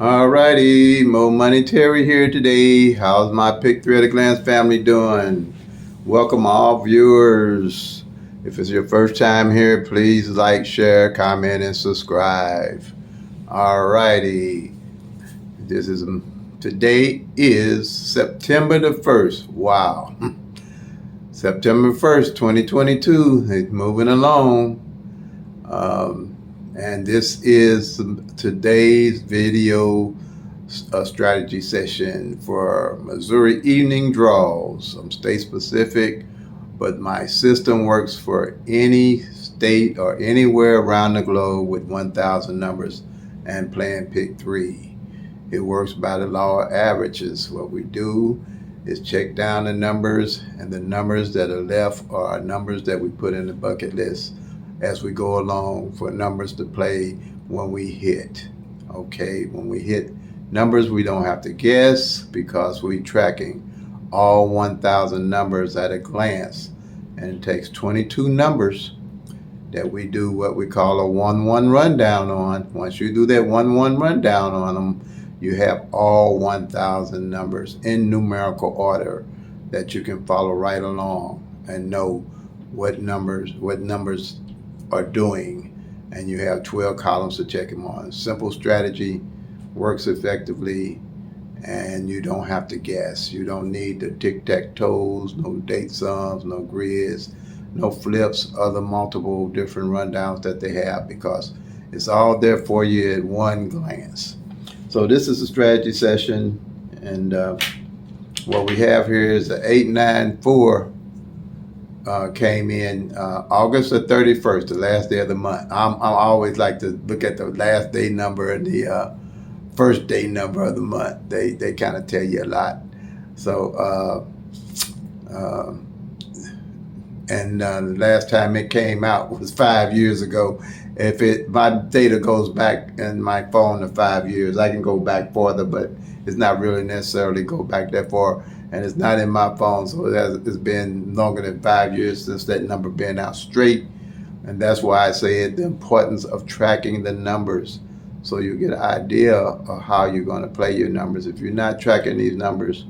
Alrighty, Mo Money Terry here today. How's my Pick-3 at a Glance family doing? Welcome all viewers. If it's your first time here, please like, share, comment, and subscribe. Alrighty, today is September the 1st. Wow. September 1st, 2022. It's moving along. And this is today's video strategy session for Missouri evening draws. I'm state specific, but my system works for any state or anywhere around the globe with 1,000 numbers and playing Pick-3. It works by the law of averages. What we do is check down the numbers, and the numbers that are left are numbers that we put in the bucket list as we go along for numbers to play when we hit. Okay, when we hit numbers, we don't have to guess because we're tracking all 1,000 numbers at a glance. And it takes 22 numbers that we do what we call a 1-1 rundown on. Once you do that 1-1 rundown on them, you have all 1,000 numbers in numerical order that you can follow right along and know what numbers are doing, and you have 12 columns to check them on. Simple strategy, works effectively, and you don't have to guess. You don't need the tic-tac-toes, no date sums, no grids, no flips, other multiple different rundowns that they have, because it's all there for you at one glance. So this is a strategy session, and what we have here is the 894 came in August the 31st, the last day of the month. I always like to look at the last day number and the first day number of the month. They kind of tell you a lot. So the last time it came out was 5 years ago. If my data goes back in my phone to 5 years, I can go back farther, but it's not really necessarily go back that far. And it's not in my phone, so it's been longer than 5 years since that number been out straight. And that's why I say the importance of tracking the numbers, so you get an idea of how you're going to play your numbers. If you're not tracking these numbers,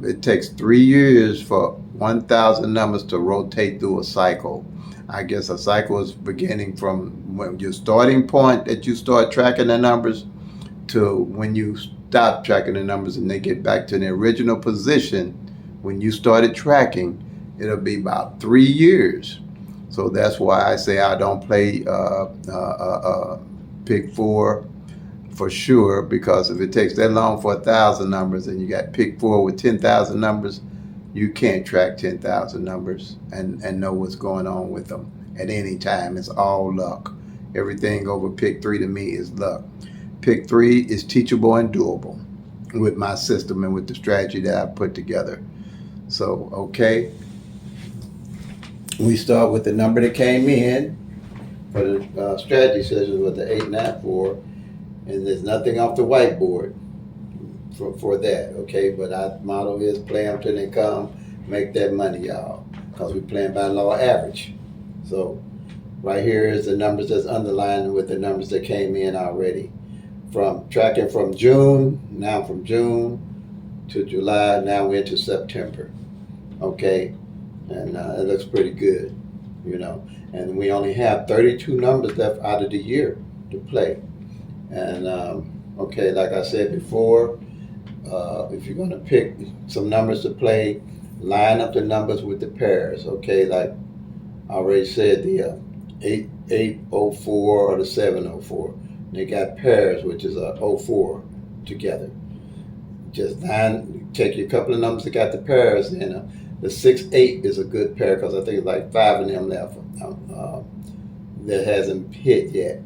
it takes 3 years for 1,000 numbers to rotate through a cycle. I guess a cycle is beginning from when your starting point that you start tracking the numbers to when you stop tracking the numbers and they get back to the original position when you started tracking. It'll be about 3 years. So that's why I say I don't play Pick-4 for sure, because if it takes that long for 1,000 numbers and you got Pick-4 with 10,000 numbers, you can't track 10,000 numbers and know what's going on with them at any time. It's all luck. Everything over Pick-3 to me is luck. Pick-3 is teachable and doable with my system and with the strategy that I put together. So, okay, we start with the number that came in for the strategy session with the 894, and there's nothing off the whiteboard for that, okay? But our motto is play them till they come, make that money, y'all, because we're playing by law of average. So right here is the numbers that's underlined with the numbers that came in already. From tracking from June, now from June to July, now we're into September, okay? And it looks pretty good, you know. And we only have 32 numbers left out of the year to play. And okay, like I said before, if you're gonna pick some numbers to play, line up the numbers with the pairs, okay? Like I already said, the 804 or the 704. They got pairs, which is a 04 together. Just take your couple of numbers that got the pairs in. The 6-8 is a good pair because I think it's like 5 of them left that hasn't hit yet.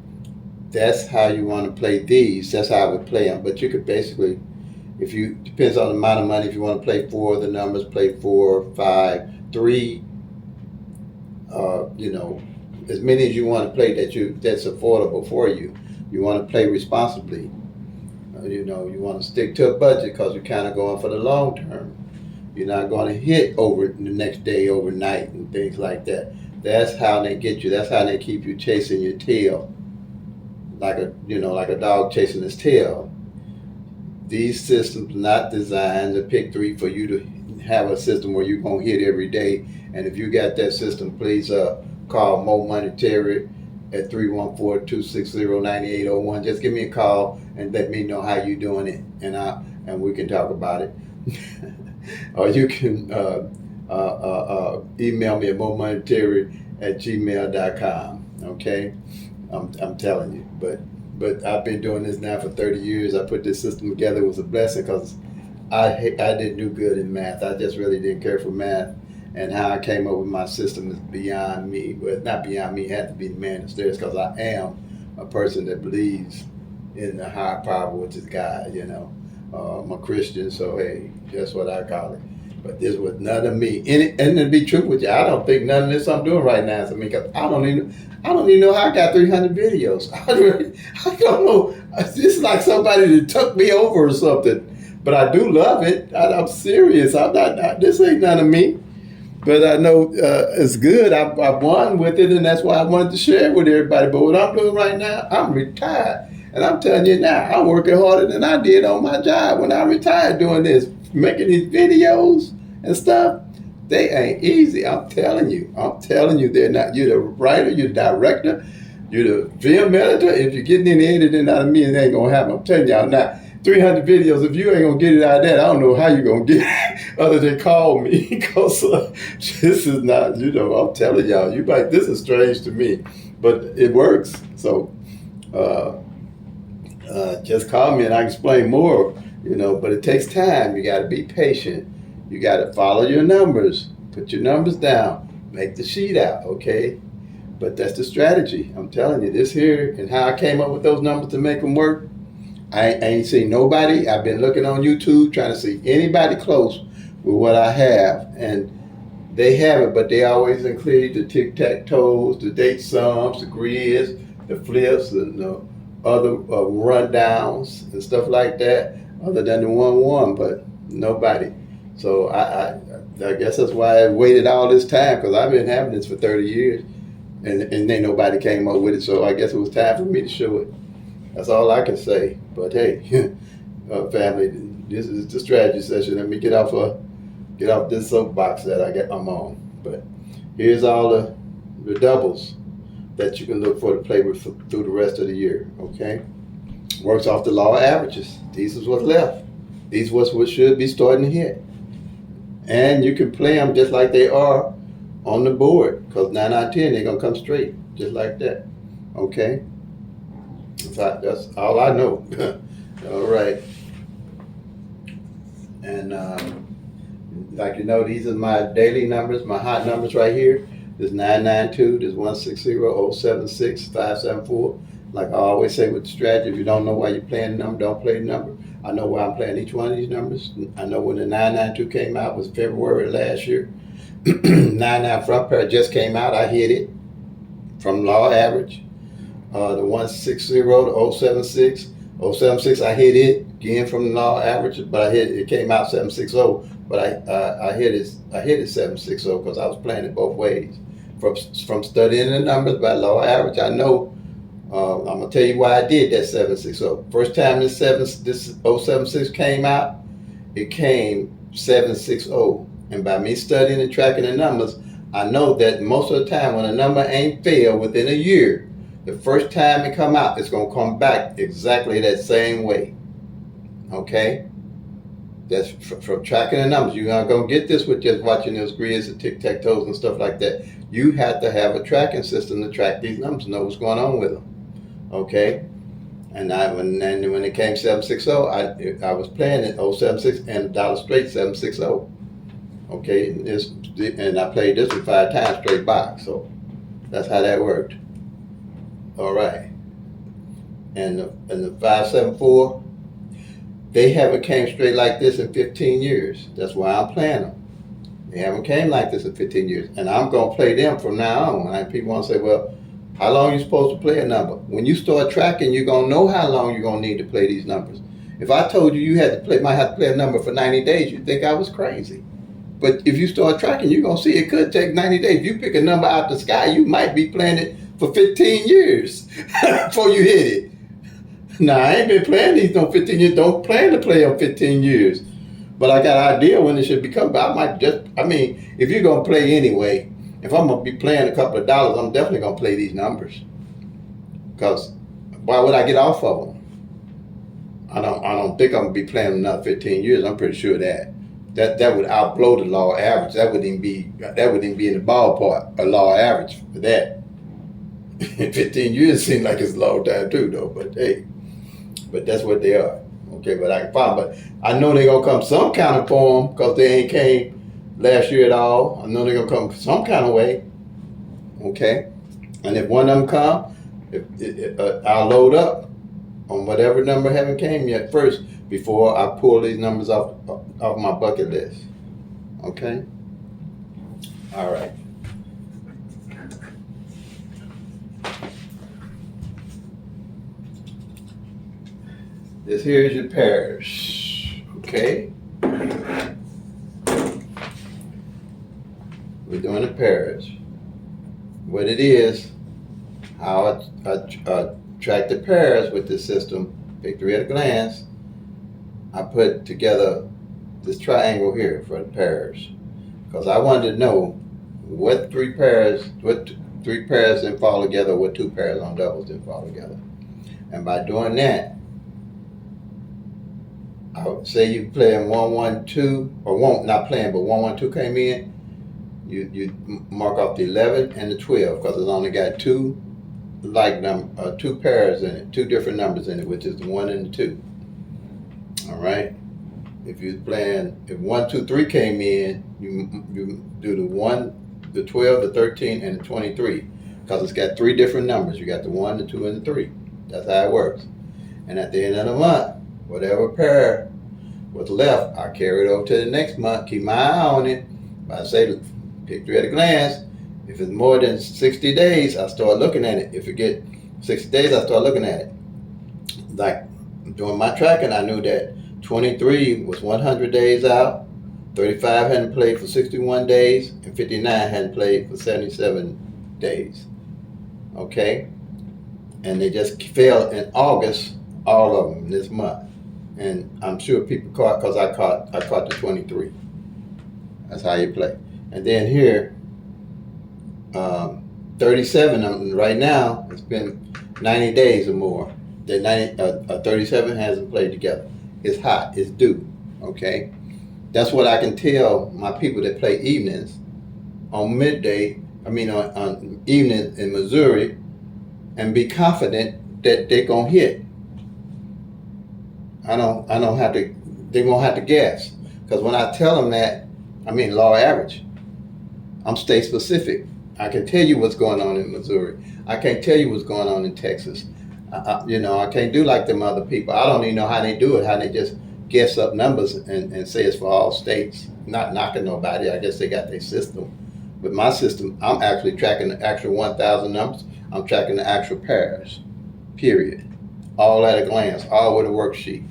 That's how you want to play these. That's how I would play them. But you could basically, depends on the amount of money, if you want to play 4 of the numbers, play 4, 5, 3, you know, as many as you want to play that's affordable for you. You want to play responsibly. You know, you want to stick to a budget because you're kind of going for the long term. You're not going to hit over the next day, overnight, and things like that. That's how they get you. That's how they keep you chasing your tail like a dog chasing his tail. These systems not designed to pick three for you to have a system where you're gonna hit every day. And if you got that system, please call Mo Monetary at 314-260-9801. Just give me a call and let me know how you doing it, and we can talk about it. Or you can email me at momonetary@gmail.com. Okay, I'm telling you, but I've been doing this now for 30 years. I put this system together. It was a blessing because I didn't do good in math. I just really didn't care for math. And how I came up with my system is beyond me. Well, not beyond me. It had to be the man upstairs, because I am a person that believes in the higher power, which is God. I'm a Christian, so hey, that's what I call it. But this was none of me. And to be true with you, I don't think none of this I'm doing right now is for me, because I don't even know how I got 300 videos. I don't know. It's like somebody that took me over or something. But I do love it. I'm serious. This ain't none of me. But I know it's good. I won with it, and that's why I wanted to share it with everybody. But what I'm doing right now, I'm retired. And I'm telling you now, I'm working harder than I did on my job when I retired doing this. Making these videos and stuff, they ain't easy. I'm telling you, they're not. You're the writer, you're the director, you're the film editor. If you're getting any editing out of me, it ain't going to happen. I'm telling y'all now. 300 videos, if you ain't gonna get it out of that, I don't know how you gonna get it other than call me, because this is not, I'm telling y'all, this is strange to me, but it works. So just call me and I can explain more, but it takes time. You gotta be patient. You gotta follow your numbers, put your numbers down, make the sheet out, okay? But that's the strategy. I'm telling you, this here and how I came up with those numbers to make them work. I ain't seen nobody. I've been looking on YouTube trying to see anybody close with what I have, and they have it, but they always include the tic-tac-toes, the date sums, the grids, the flips, and the other rundowns and stuff like that, other than the 1-1, but nobody. So I guess that's why I waited all this time, because I've been having this for 30 years, and then nobody came up with it, so I guess it was time for me to show it. That's all I can say. But hey, family, this is the strategy session. Let me get off this soapbox that I'm on. But here's all the doubles that you can look for to play with through the rest of the year. Okay, works off the law of averages. These is what's left. These what should be starting to hit, and you can play them just like they are on the board, because 9 out of 10 they're gonna come straight just like that. Okay. That's all I know. All right. And these are my daily numbers, my hot numbers right here. There's 992, there's 160-076-574. Like I always say with the strategy, if you don't know why you're playing the number, don't play the number. I know why I'm playing each one of these numbers. I know when the 992 came out was February last year. 99 front pair just came out. I hit it from law average. The 160, the 076. 076, I hit it again from the law average, but it came out 760, but I hit it 760 because I was playing it both ways. From studying the numbers by law average, I know, I'm gonna tell you why I did that 760. First time this 076 came out, it came 760. And by me studying and tracking the numbers, I know that most of the time when a number ain't failed within a year, the first time it come out, it's going to come back exactly that same way. Okay? That's from tracking the numbers. You're not going to get this with just watching those grids and tic-tac-toes and stuff like that. You have to have a tracking system to track these numbers, know what's going on with them. Okay? And when it came 760, I was playing it 076 and a dollar straight 760. Okay? And I played this one 5 times straight box. So that's how that worked. All right, and the 574, they haven't came straight like this in 15 years. That's why I'm playing them. They haven't came like this in 15 years, and I'm gonna play them from now on. And people want to say, well, how long are you supposed to play a number? When you start tracking, you're gonna know how long you're gonna need to play these numbers. If I told you might have to play a number for 90 days, you'd think I was crazy. But if you start tracking, you're gonna see it could take 90 days. If you pick a number out the sky, you might be playing it for 15 years before you hit it. Now, I ain't been playing these no 15 years. Don't plan to play them 15 years. But I got an idea when it should become. But I might if you're going to play anyway, if I'm going to be playing a couple of dollars, I'm definitely going to play these numbers. Because why would I get off of them? I don't think I'm going to be playing another 15 years. I'm pretty sure that would outblow the law average. That wouldn't even be in the ballpark, a law average for that. 15 years seems like it's a long time too, though. But hey, that's what they are. Okay, but I can find. But I know they're gonna come some kind of form because they ain't came last year at all. I know they're gonna come some kind of way. Okay, and if one of them come, I'll load up on whatever number haven't came yet first before I pull these numbers off my bucket list. Okay. All right. This here is your pairs, okay? We're doing the pairs. What it is, how I track the pairs with this system, PICK-3 at a glance. I put together this triangle here for the pairs because I wanted to know what three pairs didn't fall together, what two pairs on doubles didn't fall together. And by doing that, I would say you playing 1-1-2, or not playing, but 1-1-2 came in. You mark off the 11 and the 12 because it's only got two pairs in it, two different numbers in it, which is the 1 and the 2. All right. If 1-2-3 came in, you do the 1, the 12, the 13, and the 23 because it's got three different numbers. You got the 1, the 2, and the 3. That's how it works. And at the end of the month, whatever pair was left, I carry it over to the next month, keep my eye on it. I say PICK-3 at a glance. If it's more than 60 days, I start looking at it. If it get 60 days, I start looking at it. Like doing my tracking, I knew that 23 was 100 days out, 35 hadn't played for 61 days, and 59 hadn't played for 77 days. Okay? And they just fell in August, all of them this month. And I'm sure people caught because I caught the 23. That's how you play. And then here, 37 right now, it's been 90 days or more. The 37 hasn't played together. It's hot, it's due, okay? That's what I can tell my people that play evenings on on evening in Missouri and be confident that they're gonna hit. I don't have to, they won't have to guess. Because when I tell them that, law average, I'm state specific. I can tell you what's going on in Missouri. I can't tell you what's going on in Texas. I can't do like them other people. I don't even know how they do it, how they just guess up numbers and say it's for all states. Not knocking nobody. I guess they got their system. But my system, I'm actually tracking the actual 1,000 numbers. I'm tracking the actual pairs, period. All at a glance, all with a worksheet.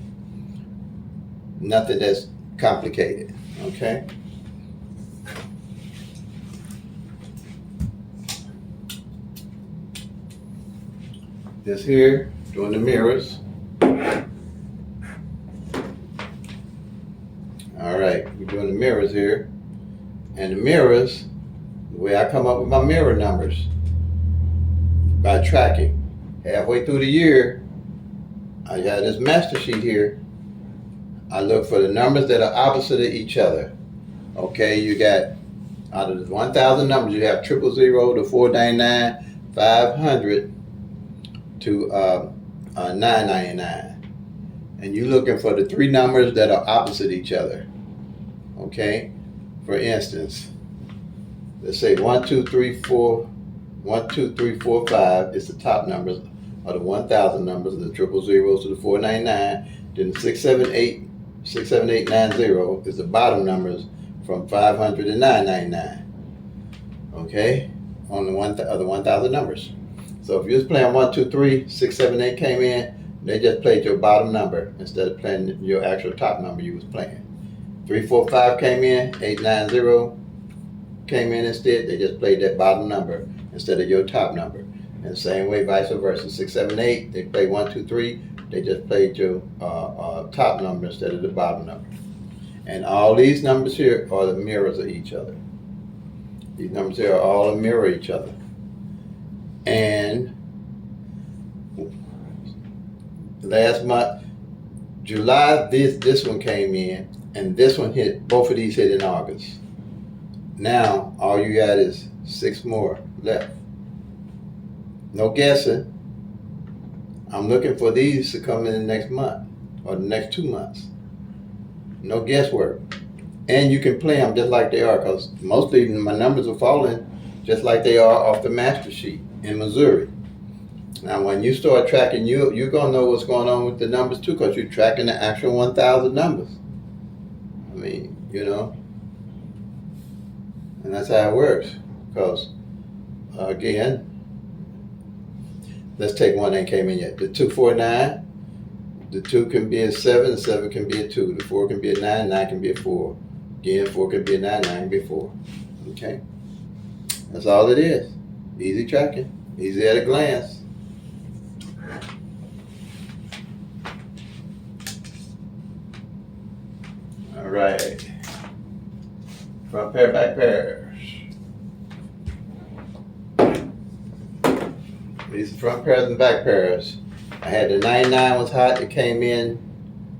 Nothing that's complicated, okay? This here, doing the mirrors. All right, we're doing the mirrors here. And the mirrors, the way I come up with my mirror numbers, by tracking. Halfway through the year, I got this master sheet here. I look for the numbers that are opposite of each other. Okay, you got, out of the 1,000 numbers, you have 000 to 499, 500 to 999. And you're looking for the three numbers that are opposite each other. Okay, for instance, let's say 1, 2, 3, 4, 1, 2, 3, 4, 5 is the top numbers of the 1,000 numbers, the 000 to the 499. Then the 67890 is the bottom numbers from 500 to 999. Okay, on the 1,000 numbers. So if you was playing 1, 2, 3, 6, 7, 8 came in, they just played your bottom number instead of playing your actual top number you was playing. 3, 4, 5 came in, 8, 9, 0 came in instead. They just played that bottom number instead of your top number. And same way, vice versa. 6, 7, 8, they play 1, 2, 3. They just played your top number instead of the bottom number. And all these numbers here are the mirrors of each other. These numbers here are all a mirror of each other. And last month, July, this one came in, and this one hit, both of these hit in August. Now, all you got is 6 more left. No guessing. I'm looking for these to come in the next month, or the next 2 months. No guesswork. And you can play them just like they are, because mostly my numbers are falling just like they are off the master sheet in Missouri. Now, when you start tracking, you're going to know what's going on with the numbers too, because you're tracking the actual 1,000 numbers. I mean, and that's how it works. Because, again, let's take one that came in yet. The 249, the 2 can be a 7, the 7 can be a 2, the 4 can be a 9, 9 can be a 4. Again, 4 can be a 9, 9 can be a 4. Okay? That's all it is. Easy tracking, easy at a glance. All right. Front pair, back pairs. These are front pairs and back pairs. I had the 99 was hot. It came in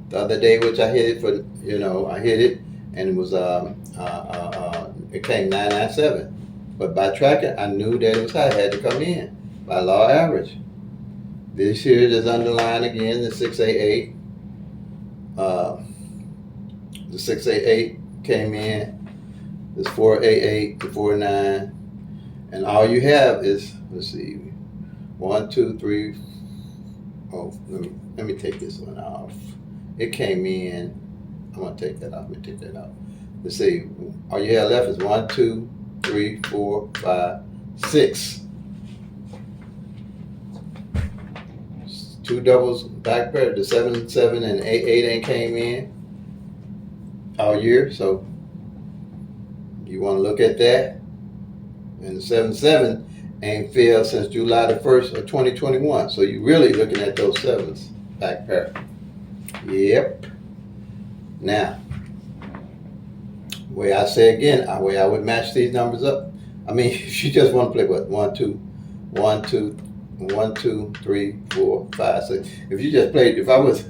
the other day, which I hit it for, I hit it, and it was it came 997. But by tracking, I knew that it was hot. It had to come in by law average. This here is underlined again, the 688. The 688 came in. This 488, the 49, and all you have is, let's see, 1, 2, 3. Oh, let me take this one off. It came in. I'm gonna take that off. Let me take that off. Let's see. All you have left is 1, 2, 3, 4, 5, 6. 2 doubles back pair. The 7, 7, and 8, 8 ain't came in all year. So you want to look at that. And the 7, 7 ain't failed since July the 1st of 2021. So you're really looking at those 7s back pair. Yep. Now, way I say again, way I would match these numbers up. I mean, if you just want to play what 1, 2, 1, 2, 1, 2, 3, 4, 5, 6. If you just played, if I was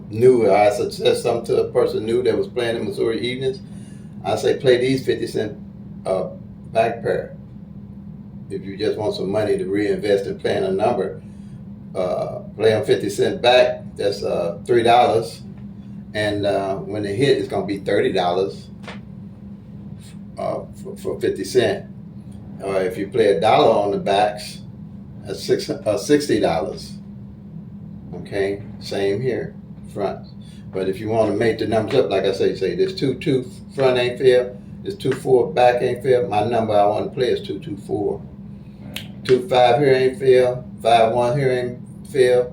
new, or I suggest something to a person new that was playing in Missouri evenings, I say play these 50-cent back pair. If you just want some money to reinvest in playing a number, play them 50 cent back. That's $3, and when they hit, it's gonna be $30 for 50 cent. Or if you play $1 on the backs, that's $60. Okay, same here, front. But if you want to make the numbers up, like I say this 2-2 front ain't fair, this 2-4 back ain't fair. My number I want to play is 2-2-4. 2-5 here ain't fair. 5-1 here ain't fair.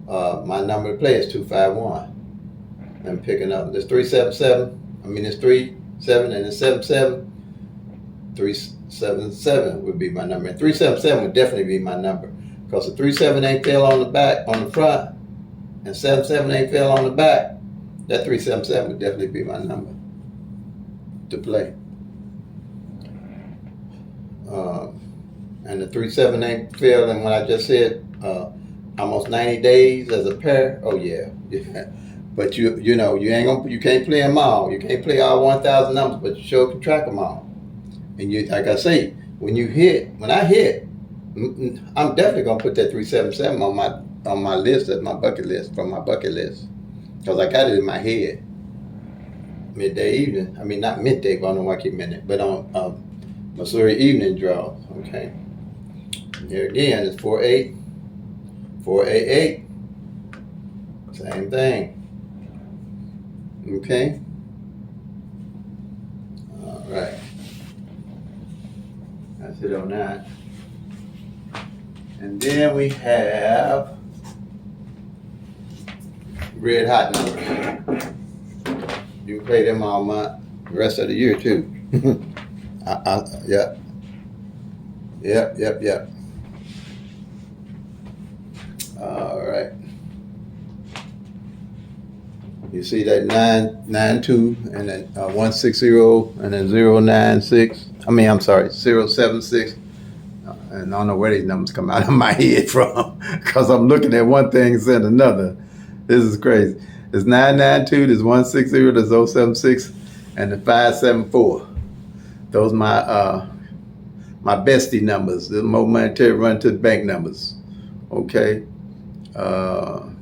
My number to play is 2-5-1. I'm picking up this 3-7-7. I mean, it's 3-7 and it's 7-7. 3-7-7 would be my number. And 3-7-7 would definitely be my number, because the 3-7 ain't fail on the back, on the front, and 7-7 ain't fail on the back. That 3-7-7 would definitely be my number to play. And the 3-7 ain't failed, and when I just said almost 90 days as a pair, oh yeah. But you can't play them all. You can't play all 1,000 numbers, but you sure can track them all. And you, like I say, when I hit, I'm definitely gonna put that 3-7-7 on my list, as my bucket list, from my bucket list, because I got it in my head. Midday evening. I mean, not midday, but I don't know why I keep minute, but on Missouri evening draw. Okay. Here again, it's 4-8, 4-8-8. Same thing. Okay. All right. That's it on that. And then we have red hot numbers. You can play them all month, the rest of the year too. Yep. You see that 992 and then 160 and then 096. I mean, I'm sorry, 076. And I don't know where these numbers come out of my head from because I'm looking at one thing and saying another. This is crazy. There's 992, there's 160, there's 076, and the 574. Those my bestie numbers. The momentary run to the bank numbers. Okay. The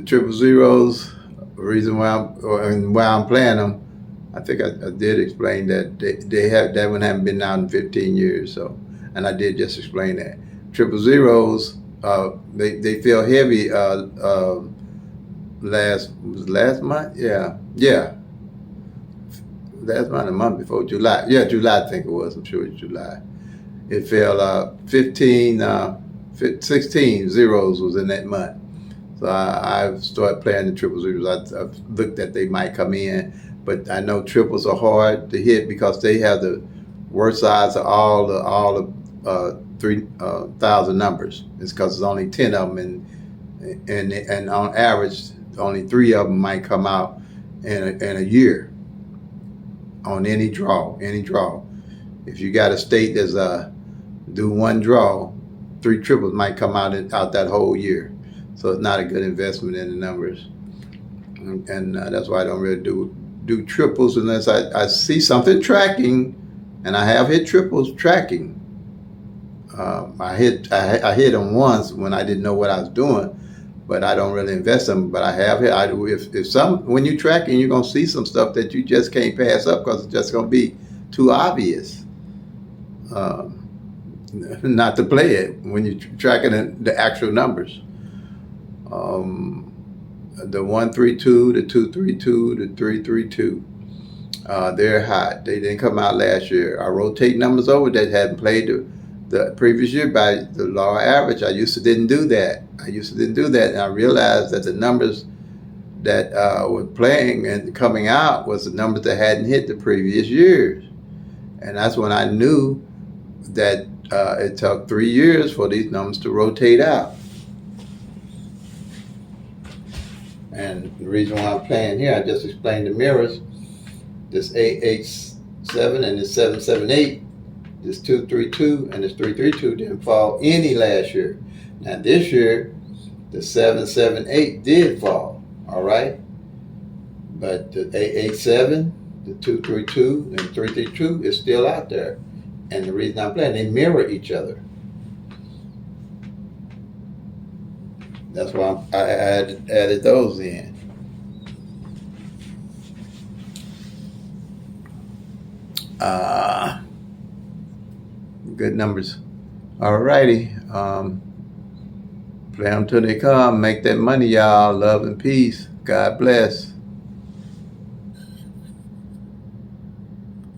triple zeros. The reason why I'm playing them. I think I did explain that they have that one haven't been out in 15 years. So, and I did just explain that triple zeros. They feel heavy. Last month. Yeah. Last month, a month before July. Yeah, July, I think it was. I'm sure it's July. It fell 16 zeros was in that month. So I started playing the triple zeros. I've looked at they might come in, but I know triples are hard to hit because they have the worst size of all the 3,000 numbers. It's because there's only 10 of them, and on average, only 3 of them might come out in a year. On any draw. If you got a state that's do one draw, 3 triples might come out that whole year. So it's not a good investment in the numbers, and that's why I don't really do triples unless I see something tracking, and I have hit triples tracking. I hit them once when I didn't know what I was doing, but I don't really invest them. But I have hit. When you tracking, you're gonna see some stuff that you just can't pass up because it's just gonna be too obvious not to play it when you're tracking the actual numbers. The 132, the 232, the 332. They're hot. They didn't come out last year. I rotate numbers over that hadn't played the previous year by the law average. I used to didn't do that. And I realized that the numbers that were playing and coming out was the numbers that hadn't hit the previous years. And that's when I knew that it took 3 years for these numbers to rotate out. And the reason why I'm playing here, I just explained the mirrors. This 887 and this 778, this 232 and this 332 didn't fall any last year. Now this year, the 778 did fall, all right? But the 887, the 232, and 332 is still out there. And the reason I'm playing, they mirror each other. That's why I added those in. Good numbers. All righty. Play them till they come. Make that money, y'all. Love and peace. God bless.